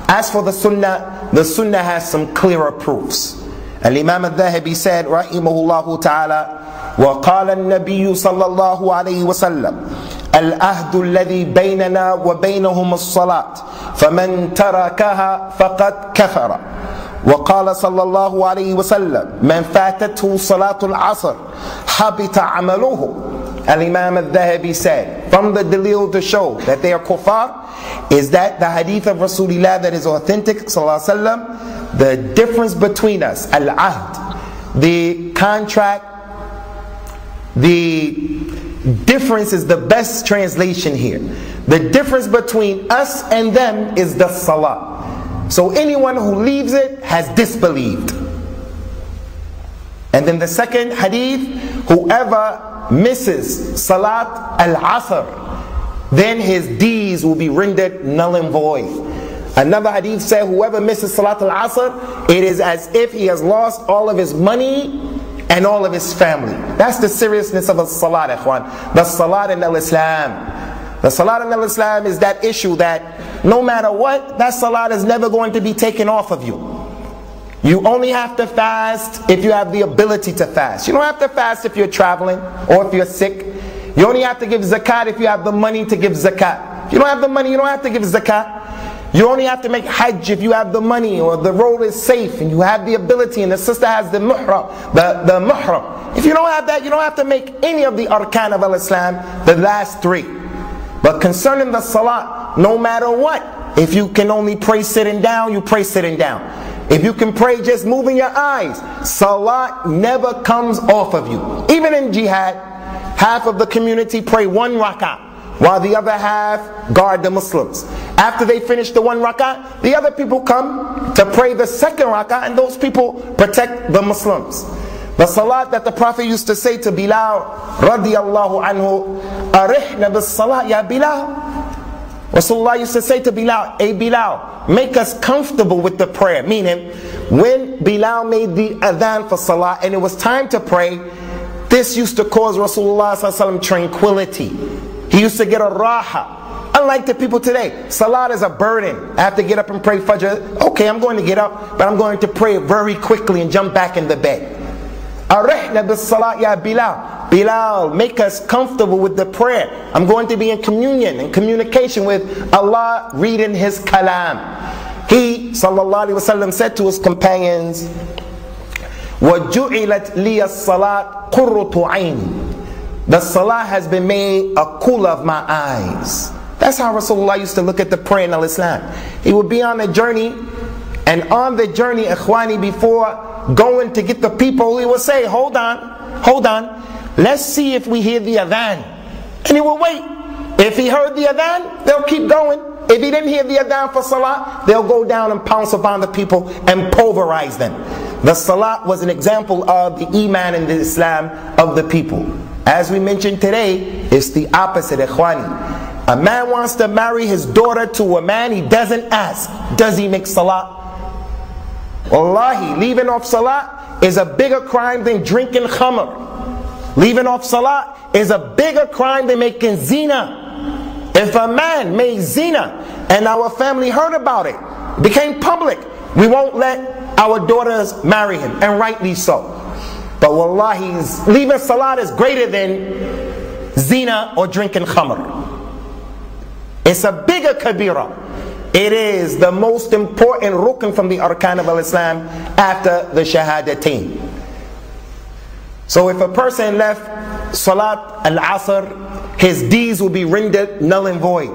As for the sunnah has some clearer proofs. Al-Imam Adh Dhahabi said, rahimahullah ta'ala, وَقَالَ النَّبِيُّ صَلَّى اللَّهُ عَلَيْهِ وَسَلَّمَ الْأَهْدُ الَّذِي بَيْنَنَا وَبَيْنَهُمُ الصَّلَاةِ فَمَنْ تَرَكَهَا فَقَدْ كَفَرَ. وقال صلى الله عليه وسلم من فاتته صلاة العصر حبط عمله. Al-Imam Adh Dhahabi said, from the dalil to show that they are kuffar is that the hadith of Rasulullah that is authentic sallallahu alaihi wasallam, the difference between us, al-ahd, the contract, the difference is the best translation here. The difference between us and them is the salah. So anyone who leaves it has disbelieved. And then the second hadith, whoever misses Salat al-Asr, then his deeds will be rendered null and void. Another hadith said, whoever misses Salat al-Asr, it is as if he has lost all of his money and all of his family. That's the seriousness of a Salat, ikhwan. The Salat in al-Islam. The Salat in al-Islam is that issue that no matter what, that Salat is never going to be taken off of you. You only have to fast if you have the ability to fast. You don't have to fast if you're traveling or if you're sick. You only have to give zakat if you have the money to give zakat. If you don't have the money, you don't have to give zakat. You only have to make hajj if you have the money or the road is safe and you have the ability and the sister has the muhram. The muhram. If you don't have that, you don't have to make any of the arkan of al-Islam, the last three. But concerning the salat, no matter what, if you can only pray sitting down, you pray sitting down. If you can pray just moving your eyes, salat never comes off of you. Even in jihad, half of the community pray one rak'ah, while the other half guard the Muslims. After they finish the one rak'ah, the other people come to pray the second rak'ah, and those people protect the Muslims. The salat that the Prophet used to say to Bilal radiyallahu anhu, arihna bis salat ya Bilal. Rasulullah used to say to Bilal, hey Bilal, make us comfortable with the prayer. Meaning, when Bilal made the adhan for salat and it was time to pray, this used to cause Rasulullah sallallahu alaihi wasallam tranquility. He used to get a raha. Unlike the people today, salat is a burden. I have to get up and pray fajr. Okay, I'm going to get up, but I'm going to pray very quickly and jump back in the bed. Arihna bis salat ya Bilal. Bilal, make us comfortable with the prayer. I'm going to be in communion and communication with Allah, reading His kalam. He, sallallahu alaihi wasallam, said to his companions, وَجُعِلَتْ لِيَ الصَّلَاةِ قُرُّةُ عَيْنِ. The salah has been made a cool of my eyes. That's how Rasulullah used to look at the prayer in al-Islam. He would be on a journey, and on the journey, ikhwani, before going to get the people, he would say, hold on, let's see if we hear the adhan. And he will wait. If he heard the adhan, they'll keep going. If he didn't hear the adhan for salah, they'll go down and pounce upon the people and pulverize them. The salah was an example of the iman and the Islam of the people. As we mentioned today, it's the opposite, ikhwani. A man wants to marry his daughter to a man, he doesn't ask, does he make salah? Wallahi, leaving off salah is a bigger crime than drinking khamr. Leaving off salah is a bigger crime than making zina. If a man made zina and our family heard about it, became public, we won't let our daughters marry him, and rightly so. But wallahi, leaving salah is greater than zina or drinking khamr. It's a bigger kabira. It is the most important rukn from the arkan of al-Islam after the shahadatain. So if a person left Salat al-Asr, his deeds will be rendered null and void.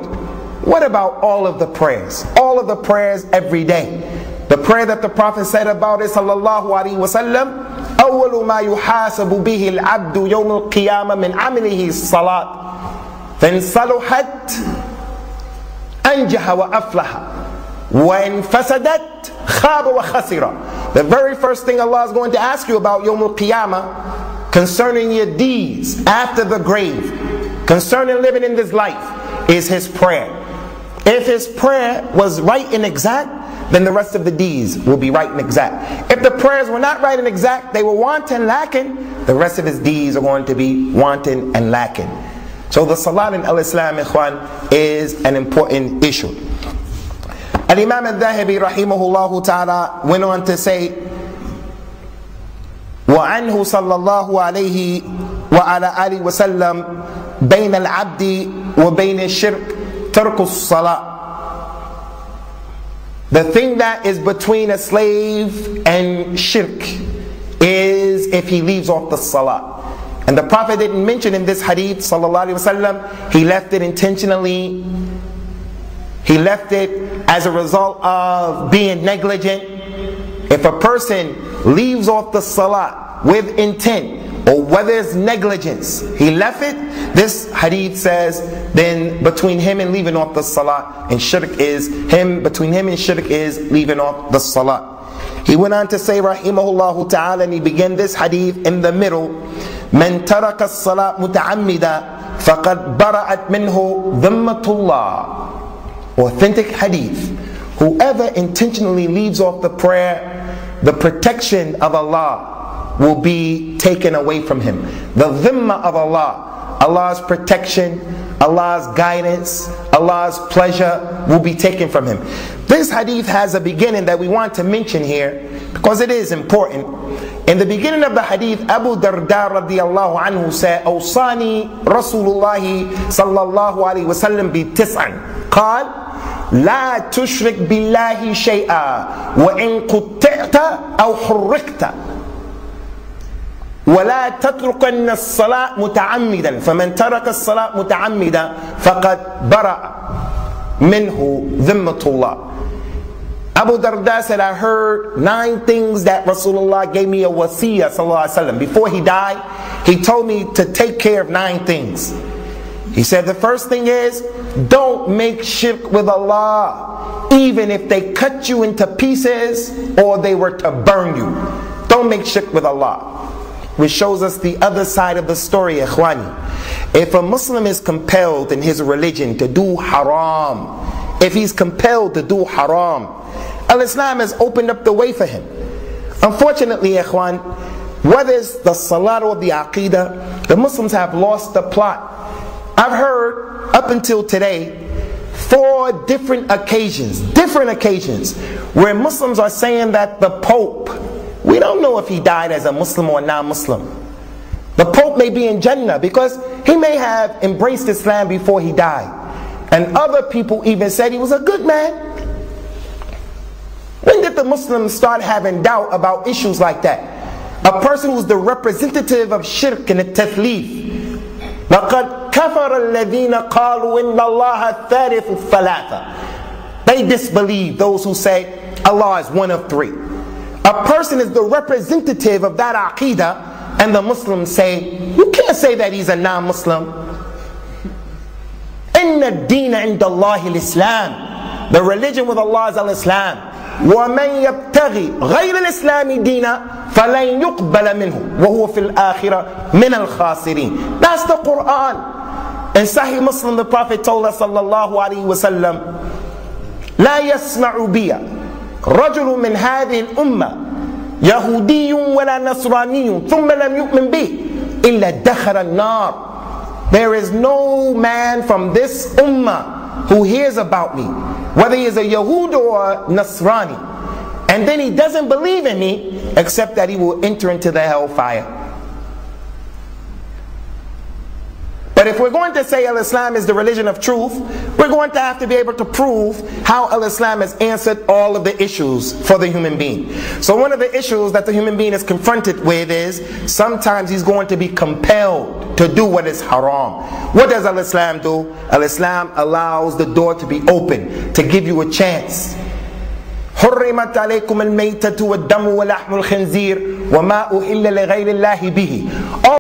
What about all of the prayers? All of the prayers every day. The prayer that the Prophet said about it, sallallahu alaihi wasallam, أول ما يحاسب به العبد يوم القيامة من عمله الصلاة فإن صلحت أنجح وأفلح وإن فسدت خاب وخسر. The very first thing Allah is going to ask you about Yawm al-Qiyamah concerning your deeds after the grave, concerning living in this life, is his prayer. If his prayer was right and exact, then the rest of the deeds will be right and exact. If the prayers were not right and exact, they were wanton, lacking, the rest of his deeds are going to be wanton and lacking. So the salat in al-Islam, ikhwan, is an important issue. Al-Imam Adh Dhahabi rahimahullah ta'ala went on to say, وعنه صلى الله عليه وعلى آله وسلم بين العبد وبين الشرك ترك الصلاة. The thing that is between a slave and shirk is if he leaves off the salah. And the Prophet didn't mention in this hadith sallallahu alaihi wasallam, he left it intentionally. He left it as a result of being negligent. If a person leaves off the salah with intent, or whether it's negligence, he left it, this hadith says, then between him and leaving off the salah and shirk is between him and shirk is leaving off the salah. He went on to say rahimahullah ta'ala, and he began this hadith in the middle, من ترك الصلاة متعمدا فقد برأت منه ذمة الله. Authentic hadith. Whoever intentionally leaves off the prayer, the protection of Allah will be taken away from him. The dhimma of Allah, Allah's protection, Allah's guidance, Allah's pleasure will be taken from him. This hadith has a beginning that we want to mention here because it is important. In the beginning of the hadith, Abu Darda radiyallahu anhu said, أوصاني رسول الله صلى الله عليه وسلم بتسع. قال لا تشرك بالله شيئا وإن قطعت أو حرقت ولا تتركن الصلاة متعمدا فمن ترك الصلاة متعمدا فقد برأ منه ذمة الله. Abu Darda said, I heard 9 things that Rasulullah gave me a wasiyah sallallahu alaihi wasallam. Before he died, he told me to take care of 9 things. He said the first thing is, don't make shirk with Allah, even if they cut you into pieces or they were to burn you. Don't make shirk with Allah. Which shows us the other side of the story, ikhwani. If a Muslim is compelled in his religion to do haram, if he's compelled to do haram, Al-Islam has opened up the way for him. Unfortunately, ikhwan, whether it's the salat or the aqidah, the Muslims have lost the plot. I've heard up until today 4 different occasions where Muslims are saying that the Pope, we don't know if he died as a Muslim or a non-Muslim. The Pope may be in Jannah because he may have embraced Islam before he died. And other people even said he was a good man. When did the Muslims start having doubt about issues like that? A person who's the representative of shirk and tathlith. لَقَدْ كَفَرَ الَّذِينَ قَالُوا إِنَّ اللَّهَ الثَّالِثُ الثَّلَاثَةِ. They disbelieve those who say Allah is one of 3. A person is the representative of that aqidah, and the Muslims say, you can't say that he's a non-Muslim. إِنَّ الدِّينَ عِنْدَ اللَّهِ الْإِسْلَامِ. The religion with Allah is al-Islam. وَمَنْ يَبْتَغِي غَيْرَ الْإِسْلَامِ دِينًا فَلَنْ يُقْبَلَ مِنْهُ وَهُوَ فِي الْآخِرَةِ مِنَ الْخَاسِرِينَ. That's the Quran. In Sahih Muslim, the Prophet told us sallallahu alaihi wasallam, لا يسمع بي رجل من هذه الأمة يهودي ولا نصراني ثم لم يؤمن بي إلا دخل النار. There is no man from this ummah who hears about me, whether he is a Yahud or a Nasrani, and then he doesn't believe in me, except that he will enter into the hellfire. But if we're going to say Al-Islam is the religion of truth, we're going to have to be able to prove how Al-Islam has answered all of the issues for the human being. So one of the issues that the human being is confronted with is sometimes he's going to be compelled to do what is haram. What does Al-Islam do? Al-Islam allows the door to be open, to give you a chance. حرمت عليكم الميتة والدم ولحم الخنزير وما أحل لغير الله به.